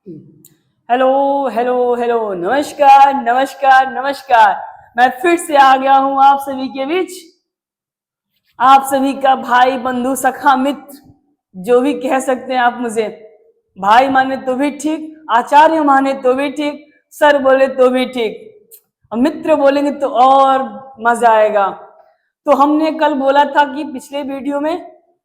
Hello hello hello, नमस्कार नमस्कार नमस्कार। मैं फिर से आ गया हूं आप सभी के बीच, आप सभी का भाई, बंधु, सखा, मित्र, जो भी कह सकते हैं आप मुझे। भाई माने तो भी ठीक, आचार्य माने तो भी ठीक, सर बोले तो भी ठीक, और मित्र बोलेंगे तो और मजा आएगा। तो हमने कल बोला था कि पिछले वीडियो में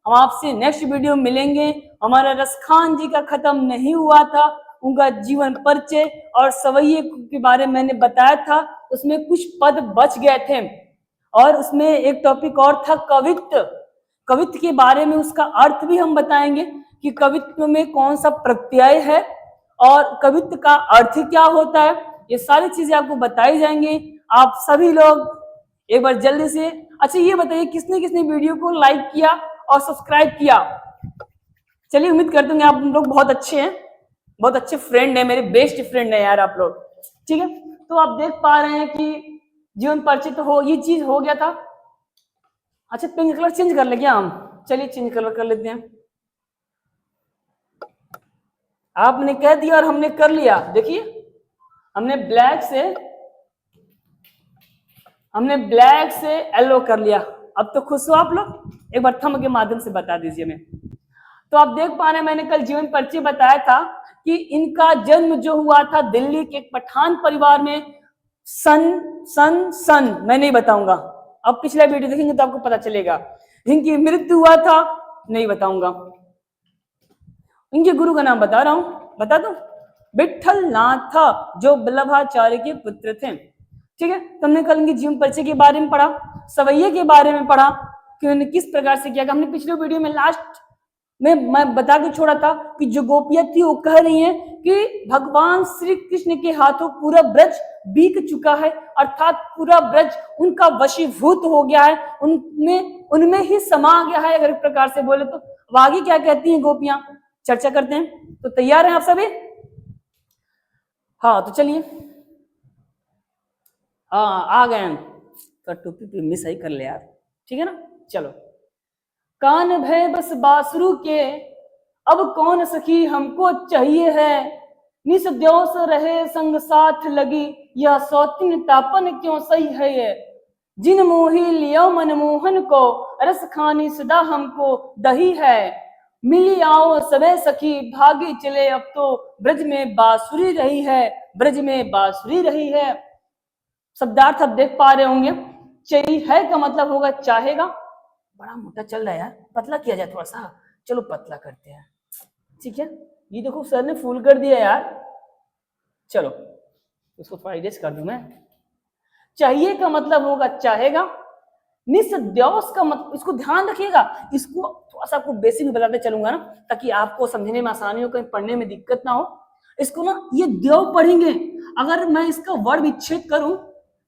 हम आपसे नेक्स्ट वीडियो मिलेंगे। हमारा रसखान जी का खत्म नहीं हुआ था, उनका जीवन परिचय और सवैये के बारे में मैंने बताया था। उसमें कुछ पद बच गए थे और उसमें एक टॉपिक और था कवित्व। कवित्व के बारे में उसका अर्थ भी हम बताएंगे कि कवित्व में कौन सा प्रत्यय है और कवित्व का अर्थ क्या होता है। ये सारी चीजें आपको बताई जाएंगी। आप सभी लोग एक बार जल्दी से, अच्छा ये बताइए किसने किसने वीडियो को लाइक किया और सब्सक्राइब किया। चलिए, उम्मीद करते हैं आप लोग बहुत अच्छे हैं, बहुत अच्छे फ्रेंड है, मेरे बेस्ट फ्रेंड है यार आप लोग। ठीक है, तो आप देख पा रहे हैं कि जीवन परिचित हो, ये चीज हो गया था। अच्छा, पिंक कलर चेंज कर ले क्या हम? चलिए चेंज कलर कर लेते हैं। आपने कह दिया और हमने कर लिया। देखिए, हमने ब्लैक से येलो कर लिया। अब तो खुश हो आप लोग? एक बार थंब के माध्यम से बता दीजिए मैं। तो आप देख पा रहे हैं, मैंने कल जीवन परिचय बताया था कि इनका जन्म जो हुआ था दिल्ली के एक पठान परिवार में सन मैं नहीं बताऊंगा, अब पिछला वीडियो देखेंगे तो आपको पता चलेगा। इनकी मृत्यु हुआ था, नहीं बताऊंगा। इनके गुरु का नाम बता रहा हूं, बता दो, विठल नाथ जो वल्लभाचार्य के पुत्र थे। ठीक है, तो हमने कल इनके जीवन परिचय के बारे में पढ़ा, सवैये के बारे में पढ़ा कि उन्होंने किस प्रकार से किया। हमने पिछले वीडियो में लास्ट में मैं बता के छोड़ा था कि जो गोपियां थी वो कह रही हैं कि भगवान श्री कृष्ण के हाथों पूरा ब्रज बीत चुका है, अर्थात पूरा ब्रज उनका वशीभूत हो गया है, उनमें ही समा गया है, अगर एक प्रकार से बोले तो। अब आगे क्या कहती हैं गोपियां, चर्चा करते हैं। तो तैयार हैं आप सभी? हाँ तो चलिए, हाँ आ गए हम। तो टोपी पे मिस ही कर ले यार, ठीक है ना। चलो, कान भय बस बासुरु के, अब कौन सखी हमको चाहिए है, निस द्योस रहे संग साथ लगी, यह सौतिन तापन क्यों सही है ये, जिन मोही लियो मनमोहन को, रस खानी सदा हमको दही है, मिली आओ सबे सखी भागी चले, अब तो ब्रज में बांसुरी रही है, ब्रज में बांसुरी रही है। शब्दार्थ आप देख पा रहे होंगे। चाहिए है का मतलब होगा चाहेगा। बड़ा मोटा चल रहा है यार, पतला किया जाए थोड़ा सा। चलो पतला करते हैं, ठीक है। ये देखो सर ने फुल कर दिया यार। चलो इसको थोड़ा इरेज कर दूं मैं। चाहिए का मतलब होगा चाहेगा। निस्द्योस का मतलब, इसको ध्यान रखिएगा, इसको थोड़ा सा आपको बेसिक भी बताते चलूंगा ना, ताकि आपको समझने में आसानी हो, कहीं पढ़ने में दिक्कत ना हो। इसको ना ये द्यव पढ़ेंगे, अगर मैं इसका वर्ड विच्छेद करूं,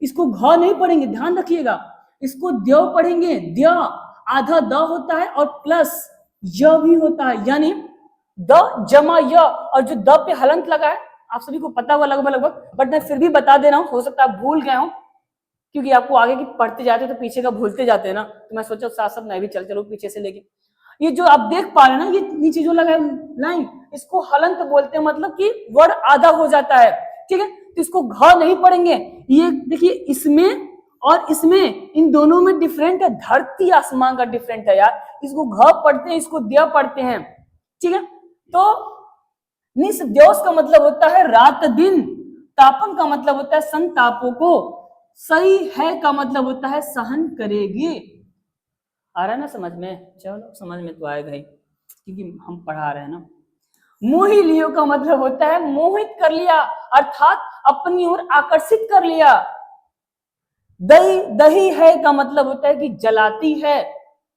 इसको घ नहीं पढ़ेंगे, ध्यान रखिएगा, इसको द्यव पढ़ेंगे। द्य आधा द होता है और प्लस य भी होता है, यानी द जमा य, और जो द पे हलंत लगा है आप सभी को पता हुआ लगभग लगभग, बट मैं फिर भी बता दे रहा हूं, हो सकता है भूल गए हो, क्योंकि आपको आगे की पढ़ते जाते तो पीछे का भूलते जाते हैं ना, तो मैं सोचा साथ साथ मैं भी चलूं पीछे से लेके। ये जो आप देख पा रहे हैं ना, ये नीचे जो लगा है लाइन, इसको हलंत बोलते हैं, मतलब कि वर्ड आधा हो जाता है। ठीक है, तो इसको घ नहीं पढ़ेंगे। ये देखिए, इसमें और इसमें, इन दोनों में डिफरेंट है, धरती आसमान का डिफरेंट है यार। इसको घ पढ़ते हैं, इसको द्य पढ़ते हैं। ठीक है, तो निस्द्योस का मतलब होता है रात दिन, तापन का मतलब होता है संतापों को, सही है का मतलब होता है सहन करेगी। आ रहा है ना समझ में? चलो समझ में तो आएगा ही, क्योंकि हम पढ़ा रहे हैं ना। मोही लियो का मतलब होता है मोहित कर लिया, अर्थात अपनी ओर आकर्षित कर लिया। दही दही है का मतलब होता है कि जलाती है,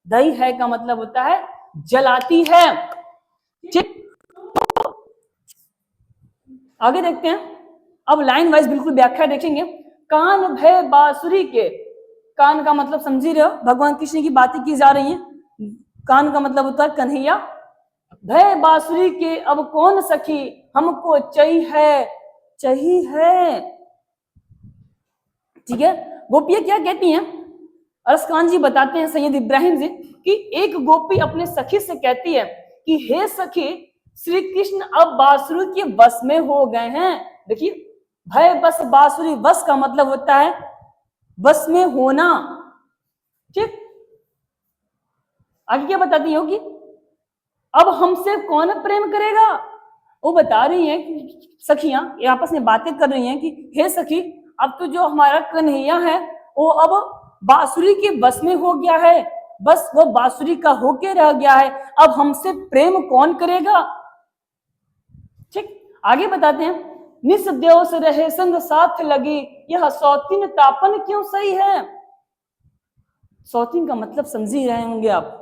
दही है का मतलब होता है जलाती है। ठीक, आगे देखते हैं। अब लाइन वाइज बिल्कुल व्याख्या देखेंगे। कान भय बांसुरी के, कान का मतलब समझ ही रहे हो, भगवान कृष्ण की बातें की जा रही हैं। कान का मतलब होता है कन्हैया। भय बांसुरी के, अब कौन सखी हमको चाहिए है। ठीक है, गोपियां क्या कहती हैं, अरसखान जी बताते हैं, सैयद इब्राहिम जी, कि एक गोपी अपने सखी से कहती है कि हे सखी, श्री कृष्ण अब बांसुरी के वश में हो गए हैं। देखिए, भय बस बांसुरी, वश का मतलब होता है वश में होना। ठीक, आगे क्या बताती हो कि अब हमसे कौन प्रेम करेगा। वो बता रही हैं कि सखियां ये आपस में बातें कर रही हैं कि हे सखी, अब तो जो हमारा कन्हैया है वो अब बांसुरी के बस में हो गया है, बस वो बांसुरी का होके रह गया है, अब हमसे प्रेम कौन करेगा। ठीक, आगे बताते हैं, निस देव से रहे संग साथ लगी, यह सौतीन तापन क्यों सही है। सौतीन का मतलब समझ ही रहे होंगे आप,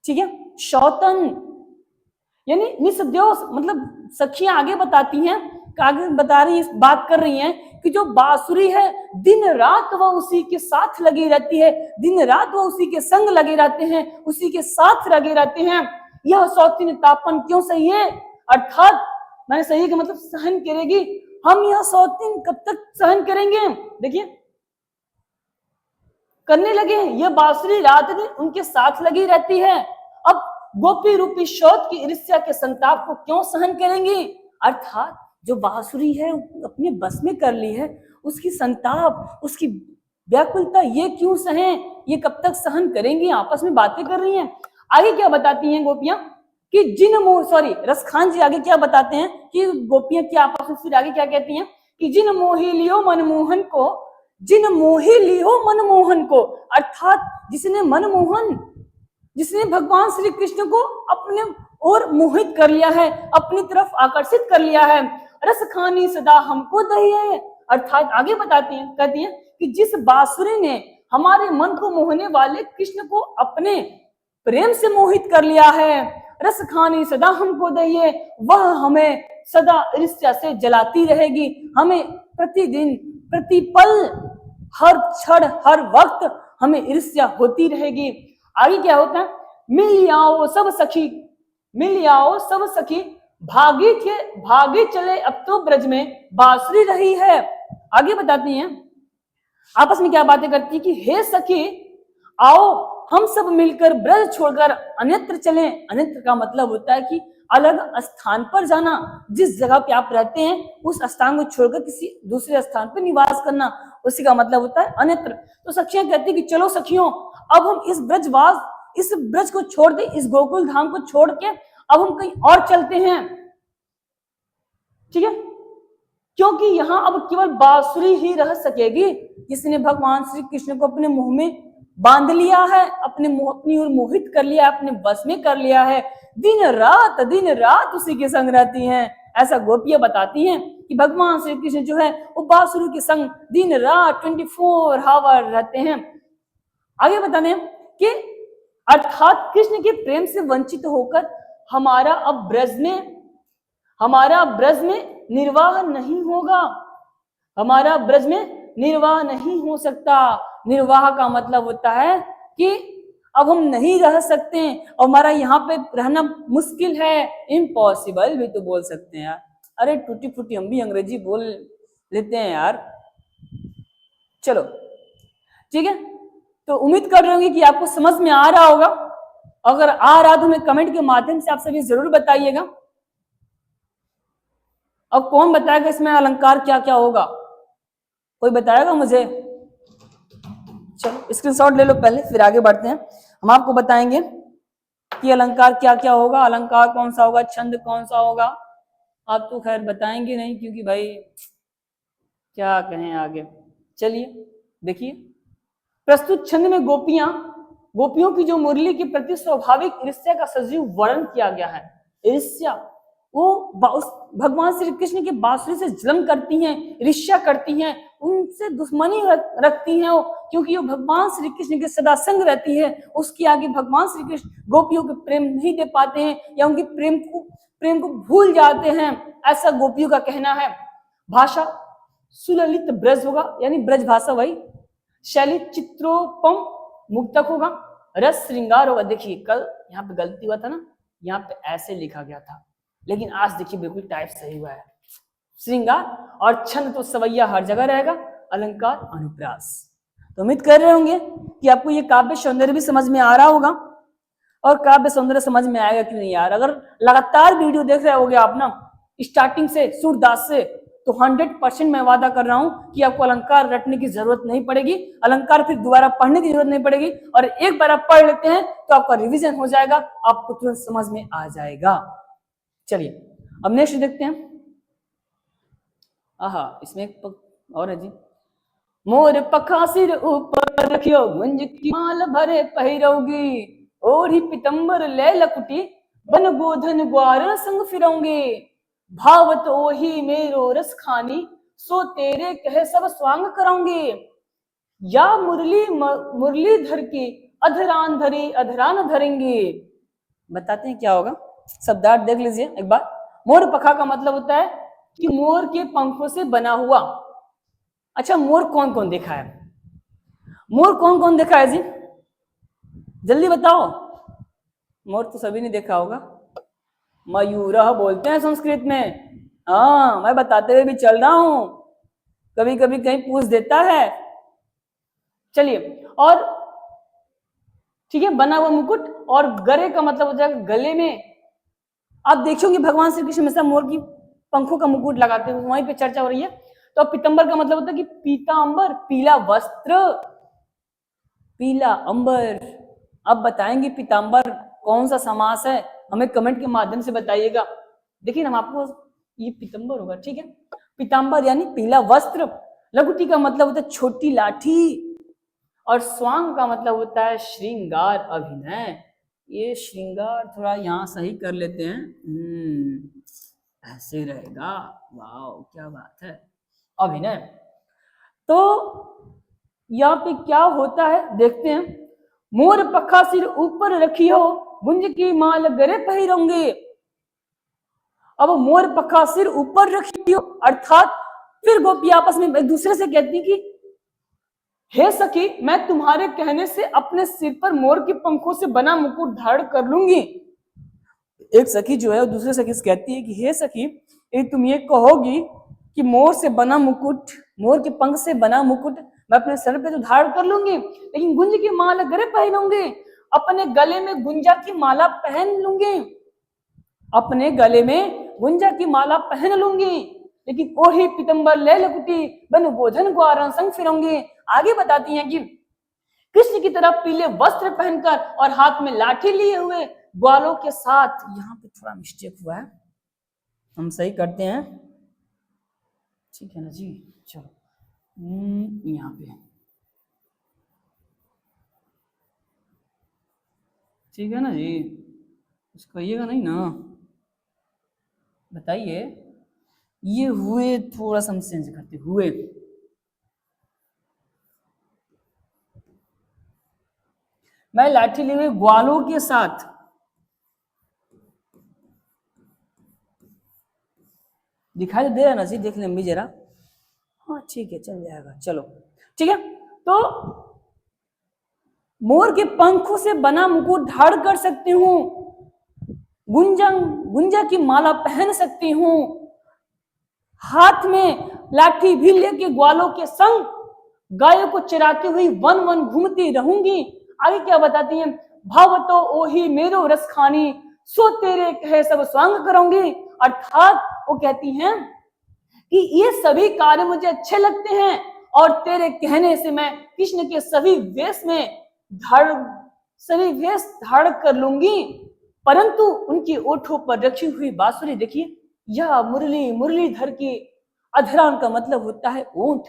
ठीक है। शौतन यानी निसद्योष, मतलब सखियां आगे बताती हैं, आगे बता रही है, बात कर रही हैं कि जो बांसुरी है दिन रात वह उसी के साथ लगी रहती है, दिन रात वह उसी के संग लगे रहते हैं, उसी के साथ लगे रहते हैं। यह सौतीन तापन क्यों सही है, अर्थात मैंने सही का मतलब सहन करेगी। हम यह सौतीन कब तक सहन करेंगे। देखिए, करने लगे, यह बांसुरी रात दिन उनके साथ लगी रहती है, अब गोपी रूपी शौत की ईर्ष्या के संताप को क्यों सहन करेंगे। अर्थात जो बांसुरी है अपने बस में कर ली है, उसकी संताप, उसकी व्याकुलता ये क्यों सहें, ये कब तक सहन करेंगी। आपस में बातें कर रही हैं। आगे क्या बताती हैं गोपियां कि जिन मोह, सॉरी रसखान जी आगे क्या बताते हैं कि गोपियां क्या आपस में फिर आगे क्या कहती हैं कि जिन मोही लियो मनमोहन को, जिन मोही लियो मनमोहन को, अर्थात जिसने मनमोहन, जिसने भगवान श्री कृष्ण को अपने ओर मोहित कर लिया है, अपनी तरफ आकर्षित कर लिया है, रस खानी सदा हमको दही है। अर्थात आगे बताती हैं, कहती हैं कि जिस बांसुरी ने हमारे मन को मोहने वाले कृष्ण को अपने प्रेम से मोहित कर लिया है, रस खानी सदा हमको दही है, वह हमें सदा ईर्ष्या से जलाती रहेगी, हमें प्रतिदिन प्रतिपल हर क्षण हर वक्त हमें ईर्ष्या होती रहेगी। आगे क्या होता है, मिल आओ सब सखी, मिल आओ सब सखी, भागे चले अब तो ब्रज में बांसुरी रही है। आगे बताती हैं, आपस में क्या बातें करती है कि हे सखी आओ हम सब मिलकर ब्रज छोड़कर अन्यत्र चलें। अन्यत्र का मतलब होता है कि अलग स्थान पर जाना, जिस जगह पे आप रहते हैं उस स्थान को छोड़कर किसी दूसरे स्थान पर निवास करना, उसी का मतलब होता है अन्यत्र। तो सखियां कहती है कि चलो सखियों, अब हम इस ब्रज को छोड़ दे, इस गोकुल धाम को छोड़ के अब हम कहीं और चलते हैं। ठीक है, क्योंकि यहां अब केवल बांसुरी ही रह सकेगी, जिसने भगवान श्री कृष्ण को अपने मुंह में बांध लिया है, अपनी ओर मोहित कर लिया, अपने बस में कर लिया है, दिन रात उसी के संग रहती हैं। ऐसा गोपियां बताती हैं कि भगवान श्री कृष्ण जो है वो बांसुरी के संग दिन रात 24 आवर रहते हैं। आगे बताने कि अर्थात कृष्ण के प्रेम से वंचित होकर हमारा ब्रज में निर्वाह नहीं होगा, हमारा ब्रज में निर्वाह नहीं हो सकता। निर्वाह का मतलब होता है कि अब हम नहीं रह सकते, और हमारा यहाँ पे रहना मुश्किल है, इम्पॉसिबल भी तो बोल सकते हैं यार। अरे टूटी फूटी हम भी अंग्रेजी बोल लेते हैं यार। चलो ठीक है, तो उम्मीद कर रहे होंगे कि आपको समझ में आ रहा होगा। अगर आ रहा तो हमें कमेंट के माध्यम से आप सभी जरूर बताइएगा। अब कौन बताएगा इसमें अलंकार क्या क्या होगा, कोई बताएगा मुझे। चलो स्क्रीनशॉट ले लो पहले, फिर आगे बढ़ते हैं। हम आपको बताएंगे कि अलंकार क्या क्या होगा, अलंकार कौन सा होगा, छंद कौन सा होगा। आप तो खैर बताएंगे नहीं, क्योंकि भाई क्या कहें आगे। चलिए देखिए, प्रस्तुत छंद में गोपियों की जो मुरली के प्रति स्वाभाविक ईर्ष्या का सजीव वर्णन किया गया है। ईर्ष्या, वो भगवान श्री कृष्ण के बांसुरी से जलन करती हैं, ईर्ष्या करती हैं, उनसे दुश्मनी रखती हैं वो, क्योंकि वो भगवान श्री कृष्ण के सदा संग रहती है। उसके आगे भगवान श्री कृष्ण गोपियों के प्रेम नहीं दे पाते हैं, या उनके प्रेम को भूल जाते हैं, ऐसा गोपियों का कहना है। भाषा सुललित ब्रज होगा, यानी ब्रज भाषा वही। शैली चित्रोपम मुक्तक होगा। रस श्रृंगार होगा। देखिए कल यहाँ पे गलती हुआ था ना, यहाँ पे ऐसे लिखा गया था, लेकिन आज देखिए बिल्कुल टाइप सही हुआ है। श्रृंगार और छंद तो सवैया हर जगह रहेगा, अलंकार अनुप्रास। तो उम्मीद कर रहे होंगे कि आपको ये काव्य सौंदर्य भी समझ में आ रहा होगा। और काव्य सौंदर्य समझ में आएगा कि नहीं यार? अगर लगातार वीडियो देख रहे होगे आप ना स्टार्टिंग से सूरदास से, तो 100% मैं वादा कर रहा हूं कि आपको अलंकार रटने की जरूरत नहीं पड़ेगी, अलंकार फिर दोबारा पढ़ने की जरूरत नहीं पड़ेगी, और एक बार आप पढ़ लेते हैं तो आपका रिवीजन हो जाएगा, आपको तुरंत समझ में आ जाएगा। चलिए अब नेक्स्ट देखते हैं। आहा, इसमें एक और है जी। मोर पखा सिर ऊपर रखियो, गुंज की माल भरे पहिरोगी, ओढ़ी पितंबर ले लकुटी, बन गोधन ग्वार संग फिरोंगे, भावत ओही मेरो रस खानी, सो तेरे कहे सब स्वांग कराऊंगे, या मुरलीधर की अधरान धरी अधरान धरेंगे। बताते हैं क्या होगा, शब्दार्थ देख लीजिए एक बार। मोर पखा का मतलब होता है कि मोर के पंखों से बना हुआ। अच्छा, मोर कौन कौन देखा है? मोर कौन कौन देखा है जी? जल्दी बताओ। मोर तो सभी ने देखा होगा, मयूरः बोलते हैं संस्कृत में। हाँ, मैं बताते हुए भी चल रहा हूं, कभी कभी कहीं पूछ देता है। चलिए, और ठीक है, बना हुआ मुकुट, और गरे का मतलब हो जाएगा गले में। आप देखोगे भगवान श्री कृष्ण हमेशा मोर की पंखों का मुकुट लगाते हुए, वहीं पे चर्चा हो रही है। तो पीतांबर का मतलब होता है कि पीतांबर, पीला वस्त्र, पीला अंबर। अब बताएंगे पीतांबर कौन सा समास है, हमें कमेंट के माध्यम से बताइएगा। देखिए हम आपको, ये पीतांबर होगा, ठीक है। पीतांबर यानी पीला वस्त्र। लघुटी का मतलब होता है छोटी लाठी, और स्वांग का मतलब होता है श्रृंगार अभिनय। ये श्रृंगार थोड़ा यहाँ सही कर लेते हैं, ऐसे रहेगा। वाह, क्या बात है, अभिनय। तो यहाँ पे क्या होता है देखते हैं। मोर पखा सिर ऊपर रखियो, गुंज की माल गरे पहिरोंगे। अब मोर पखा सिर ऊपर रखियो अर्थात फिर गोपी आपस में एक दूसरे से कहती कि हे सखी, मैं तुम्हारे कहने से अपने सिर पर मोर के पंखों से बना मुकुट धारण कर लूंगी। एक सखी जो है दूसरे सखी से कहती है कि हे सखी, यदि तुम ये कहोगी कि मोर से बना मुकुट, मोर के पंख से बना मुकुट मैं अपने सर पे तो धारण कर लूंगी, लेकिन गुंज की माला गले पहनूंगी, अपने गले में गुंजा की माला पहन लूंगी, अपने गले में गुंजा की माला पहन लूंगी, लेकिन ओढ़ी पीतंबर ले लकुटी, बन गोधन ग्वारण संग फिरूंगी। आगे बताती हैं कि कृष्ण की तरह पीले वस्त्र पहनकर और हाथ में लाठी लिए हुए ग्वालों के साथ। यहाँ पे थोड़ा मिस्टेक हुआ है, हम सही करते हैं, ठीक है ना जी। चलो यहाँ पे ठीक है ना जी, कुछ कहिएगा नहीं ना, बताइए। ये हुए थोड़ा सा हम चेंज करते हुए, मैं लाठी लिए हुए ग्वालों के साथ। दिखाई दे रहा ना जी, देख लें भी जरा। हाँ ठीक है, चल जाएगा, चलो ठीक है। तो मोर के पंखों से बना मुकुट धारण कर सकती हूँ, गुंजा की माला पहन सकती हूँ, हाथ में लाठी भी लेके ग्वालों के संग गायों को चराती हुई वन वन घूमती रहूंगी। आगे क्या बताती हैं, भाव तो ओही मेरो रस खानी, सो तेरे कहे सब स्वांग करूंगी। अर्थात वो कहती हैं कि ये सभी कार्य मुझे अच्छे लगते हैं, और तेरे कहने से मैं कृष्ण के सभी वेश धारण कर लूंगी। परंतु उनकी ओठों पर रखी हुई बांसुरी देखिए, यह मुरलीधर की, अधरान का मतलब होता है ऊंट,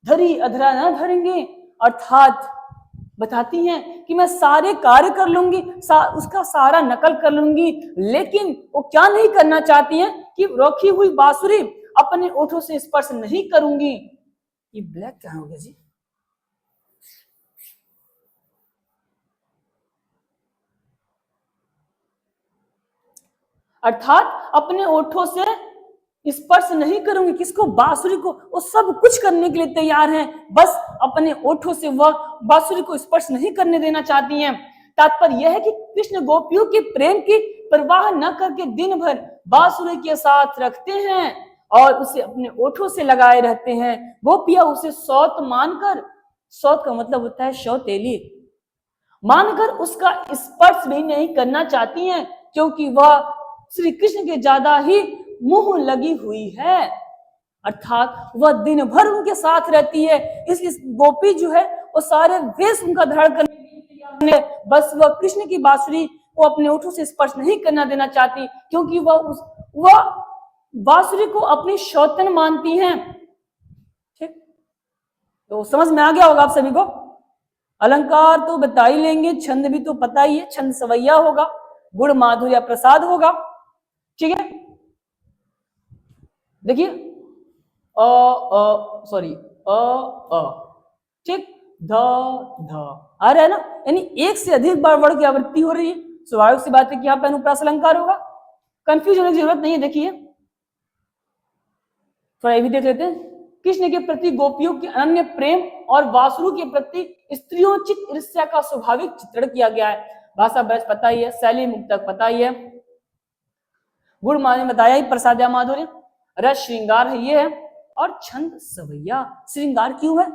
धरी अधरा न धरेंगे। अर्थात बताती हैं कि मैं सारे कार्य कर लूंगी, उसका सारा नकल कर लूंगी, लेकिन वो क्या नहीं करना चाहती हैं कि रखी हुई बांसुरी अपने ओठों से स्पर्श नहीं करूंगी। ये ब्लैक क्या हो गया जी? अर्थात अपने ओठों से स्पर्श नहीं करूंगी, किसको? बांसुरी को। वो सब कुछ करने के लिए तैयार हैं, बस अपने ओठों से वह बांसुरी को स्पर्श नहीं करने देना चाहती हैं। तात्पर्य यह है कि कृष्ण गोपियों के प्रेम की परवाह न करके दिन भर बांसुरी के साथ रखते हैं और उसे अपने ओठों से लगाए रहते हैं। गोपियां उसे सौत मानकर, सौत का मतलब होता है सौतेली, मानकर उसका स्पर्श भी नहीं करना चाहती हैं, क्योंकि वह श्री कृष्ण के ज्यादा ही मुंह लगी हुई है। अर्थात वह दिन भर उनके साथ रहती है, इसलिए गोपी जो है वो सारे वेश उनका धारण करने, बस वह कृष्ण की बांसुरी को अपने ओठों से स्पर्श नहीं करना देना चाहती, क्योंकि वह बांसुरी को अपनी शौतन मानती हैं। ठीक, तो समझ में आ गया होगा आप सभी को। अलंकार तो बता ही लेंगे, छंद भी तो पता ही है, छंद सवैया होगा, गुण माधुर्य प्रसाद होगा। ठीक है, देखिए सॉरी ठीक, ध आ रहा है ना, यानी एक से अधिक बार वर्ड की आवृत्ति हो रही है, स्वाभाविक सी बात है कि यहाँ पे अनुप्रास अलंकार होगा, कंफ्यूज होने की जरूरत नहीं है। देखिए थोड़ा ये भी देख लेते हैं। कृष्ण के प्रति गोपियों के अनन्य प्रेम और वासुरु के प्रति स्त्रियोचित ईर्ष्या का स्वाभाविक चित्रण किया गया है। भाषा बहस पता ही है, शैली मुक्तक पता ही है, गुण माने बताया ही, प्रसाद या माधुर्य, रस श्रृंगार है ये है, और छंद सवैया। श्रृंगार क्यों है?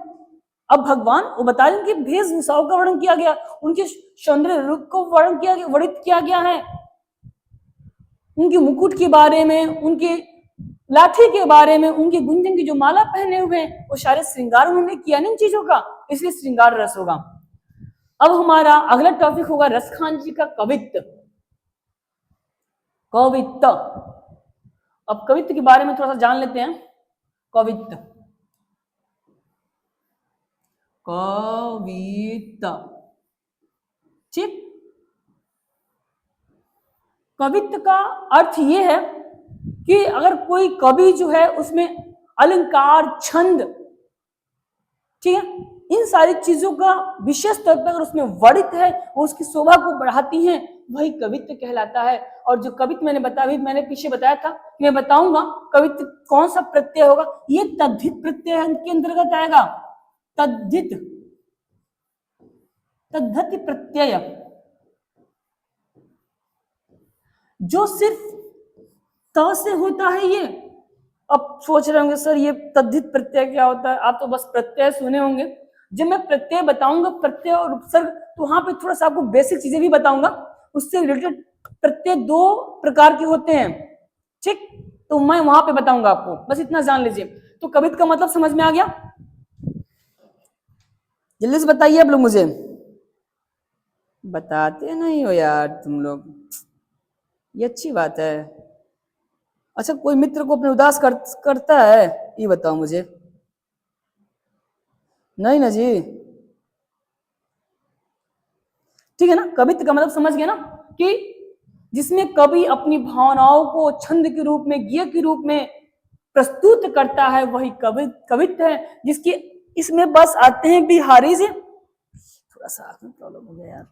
अब भगवान वो बता रहे उनकी वेशभूषाओं का वर्णन किया गया, उनके सौंदर्य रूप को वर्णन किया गया, वर्णित किया गया है, उनके मुकुट के बारे में, उनके लाठी के बारे में, उनके गुंजन की जो माला पहने हुए हैं, वो सारे श्रृंगार उन्होंने किया नहीं चीजों का, इसलिए श्रृंगार रस होगा। अब हमारा अगला टॉपिक होगा रसखान जी का कवित्व। कवित्व, अब कवित्व के बारे में थोड़ा सा जान लेते हैं। कवित्व, कवित्व, ठीक, कवित्व का अर्थ ये है कि अगर कोई कवि जो है उसमें अलंकार, छंद, ठीक है, इन सारी चीजों का विशेष तौर पर अगर उसमें वर्णित है, वो उसकी शोभा को बढ़ाती हैं, वही कवित्व कहलाता है। और जो कवित्व मैंने पीछे बताया था, मैं बताऊंगा कवित्व कौन सा प्रत्यय होगा, ये तद्धित प्रत्यय के अंतर्गत आएगा। तद्धित, तद्धित प्रत्यय जो सिर्फ त से होता है। ये अब सोच रहे होंगे सर ये तद्धित प्रत्यय क्या होता है, आप तो बस प्रत्यय सुने होंगे। जब मैं प्रत्यय बताऊंगा, प्रत्यय और उपसर्ग, तो वहां पे थोड़ा सा आपको बेसिक चीजें भी बताऊंगा, उससे रिलेटेड प्रत्यय दो प्रकार के होते हैं, ठीक, तो मैं वहां पे बताऊंगा आपको, बस इतना जान लीजिए। तो कवित्व का मतलब समझ में आ गया? जल्दी से बताइए आप लोग, मुझे बताते नहीं हो यार तुम लोग, ये अच्छी बात है। अच्छा, कोई मित्र को अपने उदास करता है, ये बताओ मुझे। नहीं ना जी, ठीक है ना। कवित्व का मतलब समझ गए ना, कि जिसमें कवि अपनी भावनाओं को छंद के रूप में, गीत के रूप में प्रस्तुत करता है, वही कवित्व है। जिसकी इसमें बस आते हैं बिहारी जी, थोड़ा सा प्रॉब्लम हो गया यार,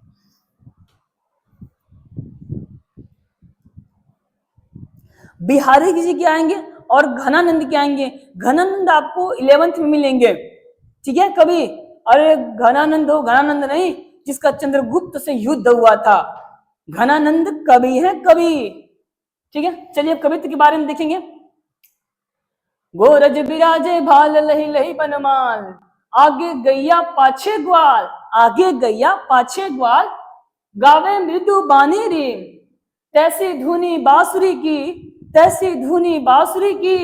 बिहारी जी के आएंगे और घनानंद के आएंगे। घनानंद आपको 11th में मिलेंगे, ठीक है कवि। अरे घनानंद हो, घनानंद नहीं जिसका चंद्रगुप्त से युद्ध हुआ था, घनानंद कवि है, कवि, ठीक है। चलिए अब कवित्व के बारे में देखेंगे। गोरज बिराजे भाल लही लही बनमाल, आगे गैया पाछे ग्वाल, आगे गैया पाछे ग्वाल, गावे मृदु बानी रे, तैसी धुनी बांसुरी की, तैसी धुनी बांसुरी की,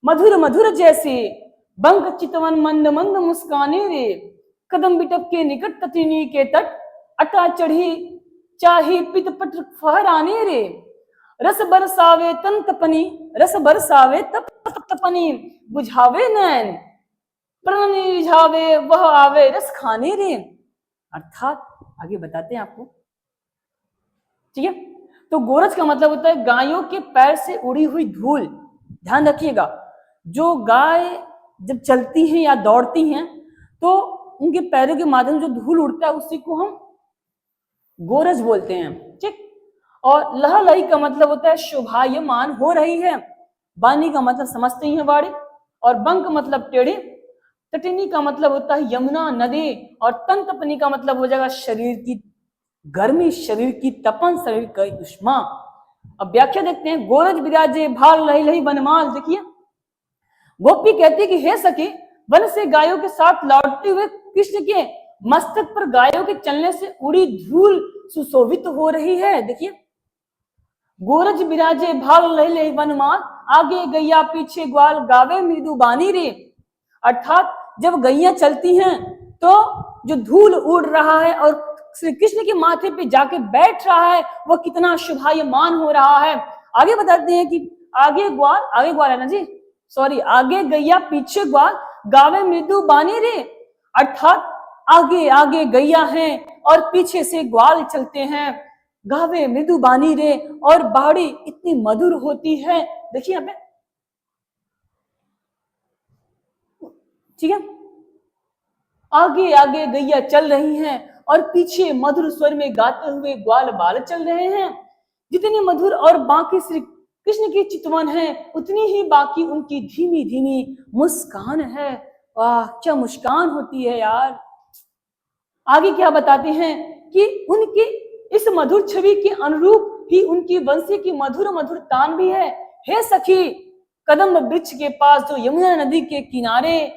मधुर मधुर जैसी, बंक चितवन मंद मंद मुस्काने रे, कदम बिटप के निकट तटिनी के तट, अटा चढ़ी चाही पित पट फहराने रे, रस बरसावे तन तपनी, रस बरसावे तप तपनी, बुझावे नैन प्रण रिझावे, वह आवे रस खाने रे। अर्थात आगे बताते हैं आपको, ठीक है। तो गोरज का मतलब होता है गायों के पैर से उड़ी हुई धूल। ध्यान रखिएगा, जो गाय जब चलती हैं या दौड़ती हैं तो उनके पैरों के माध्यम जो धूल उड़ता है उसी को हम गोरज बोलते हैं, ठीक। और लहलही का मतलब होता है शोभायमान हो रही है। बानी का मतलब समझते ही है बाड़ी, और बंक मतलब टेढ़ी, तटिनी का मतलब होता है यमुना नदी, और तंतपनी का मतलब हो जाएगा शरीर की गर्मी, शरीर की तपन, शरीर की उष्मा। अब व्याख्या देखते हैं। गोरज विराजे भाल लही लही बनमाल, देखिए गोपी कहती कि हे सखी, वन से गायों के साथ लौटते हुए कृष्ण के मस्तक पर गायों के चलने से उड़ी धूल सुशोभित हो रही है। देखिए, गोरज बिराजे भाग ले वनमान, आगे गैया पीछे ग्वाल गावे मृदु बानी रे। अर्थात जब गैया चलती हैं तो जो धूल उड़ रहा है और श्री कृष्ण के माथे पे जाके बैठ रहा है, वह कितना शोभायमान हो रहा है। आगे बताते हैं कि आगे ग्वाल है ना जी, सॉरी, आगे गैया पीछे ग्वाल गावे मृदु बानी रे। अर्थात आगे आगे गैया है और पीछे से ग्वाल चलते हैं, गावे मृदु बानी रे, और बाड़ी इतनी मधुर होती है। देखिए यहाँ पे, ठीक है, आगे आगे गैया चल रही हैं और पीछे मधुर स्वर में गाते हुए ग्वाल बाल चल रहे हैं। जितनी मधुर और बाकी श्री कृष्ण की चितवन है, उतनी ही बाकी उनकी धीमी धीमी मुस्कान है। वाह, क्या मुस्कान होती है यार। आगे क्या बताते हैं कि उनकी इस मधुर छवि के अनुरूप ही उनकी वंशी की मधुर मधुर तान भी है। हे सखी, कदम वृक्ष के पास जो यमुना नदी के किनारे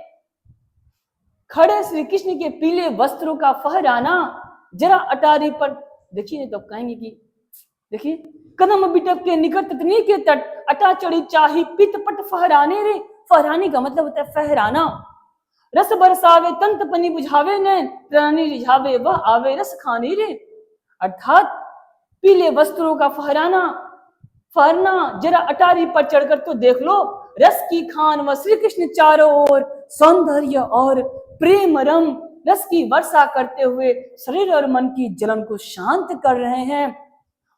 खड़े श्री कृष्ण के पीले वस्त्रों का फहराना जरा अटारी पर देखिए, नहीं तो कहेंगे कि देखिए, कदम बिटक के निकट ततनी के तट अटा चढ़ी चाही पित पट फहराने रे। फहराने का मतलब होता है फहराना। रस बरसावे तंत पनी बुझावे नैन, प्राणी रिझावे वह आवे रस खाने रे। अर्थात पीले वस्त्रों का फहरना जरा अटारी पर चढ़कर तो देख लो। रस की खान व श्री कृष्ण चारों ओर सौंदर्य और प्रेम रम रस की वर्षा करते हुए शरीर और मन की जलन को शांत कर रहे हैं।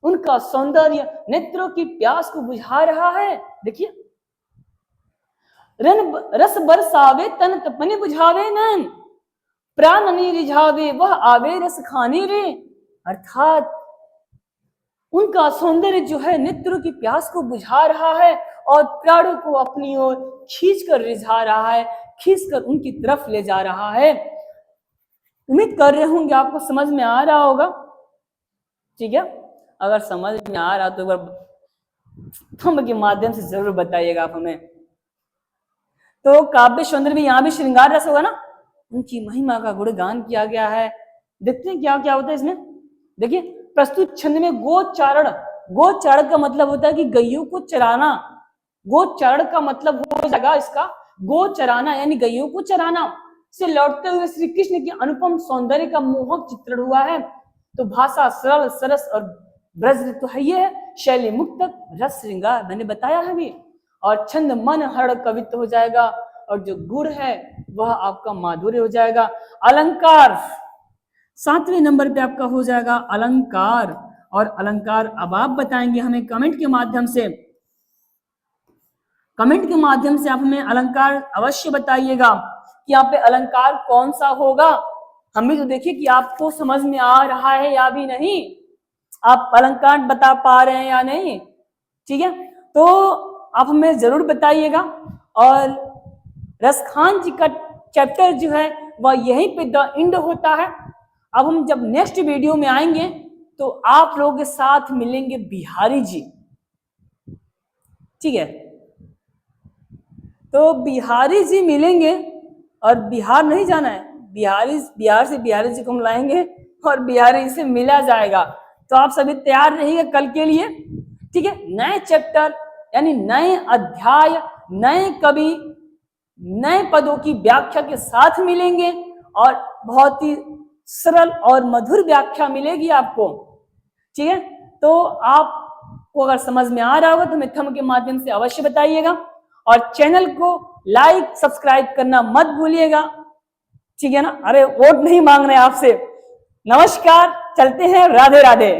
उनका सौंदर्य नेत्रों की प्यास को बुझा रहा है। देखिए, रस बरसावे तन तपनि बुझावे नैन, प्राण रिझावे वह आवे रस खाने रे। अर्थात उनका सौंदर्य जो है नेत्रों की प्यास को बुझा रहा है और प्राणों को अपनी ओर खींचकर रिझा रहा है, खींचकर उनकी तरफ ले जा रहा है। उम्मीद कर रहे होंगे आपको समझ में आ रहा होगा। ठीक है, अगर समझ में आ रहा तो एक बार थंब के माध्यम से जरूर बताइएगा आप हमें। तो काव्य सौंदर्य में यहाँ भी श्रृंगार रस होगा ना, उनकी महिमा का गुणगान किया गया है। देखते हैं क्या क्या होता है इसमें। देखिए, प्रस्तुत छंद में गोचारण, गोचारण का मतलब होता है कि गैयों को चराना। गोचारण का मतलब हो जाएगा इसका गो चराना, यानी गैयों को चराना से लौटते हुए श्री कृष्ण के अनुपम सौंदर्य का मोहक चित्रण हुआ है। तो भाषा सरल सरस और ब्रज तो है, ये है शैली मुक्तक रस श्रृंगार, मैंने बताया है भी। और छंद मन हरण कवित्व हो जाएगा, और जो गुण है वह आपका माधुर्य हो जाएगा। अलंकार 7वें नंबर पे आपका हो जाएगा अलंकार। और अलंकार अब आप बताएंगे हमें कमेंट के माध्यम से। कमेंट के माध्यम से आप हमें अलंकार अवश्य बताइएगा कि यहाँ पे अलंकार कौन सा होगा। हम भी तो देखिए कि आपको समझ में आ रहा है या भी नहीं, आप अलंकार बता पा रहे हैं या नहीं। ठीक है, तो आप हमें जरूर बताइएगा। और रसखान जी का चैप्टर जो है वह यहीं पे द एंड होता है। अब हम जब नेक्स्ट वीडियो में आएंगे तो आप लोगों के साथ मिलेंगे बिहारी जी। ठीक है, तो बिहारी जी मिलेंगे, और बिहार नहीं जाना है, बिहार से बिहारी जी को हम लाएंगे और बिहारी से मिला जाएगा। तो आप सभी तैयार रहिएगा कल के लिए। ठीक है, नए चैप्टर यानी नए अध्याय, नए कवि, नए पदों की व्याख्या के साथ मिलेंगे, और बहुत ही सरल और मधुर व्याख्या मिलेगी आपको। ठीक है, तो आपको अगर समझ में आ रहा होगा तो हमें थंब के माध्यम से अवश्य बताइएगा, और चैनल को लाइक सब्सक्राइब करना मत भूलिएगा। ठीक है ना, अरे वोट नहीं मांग रहे आपसे। नमस्कार, चलते हैं, राधे राधे।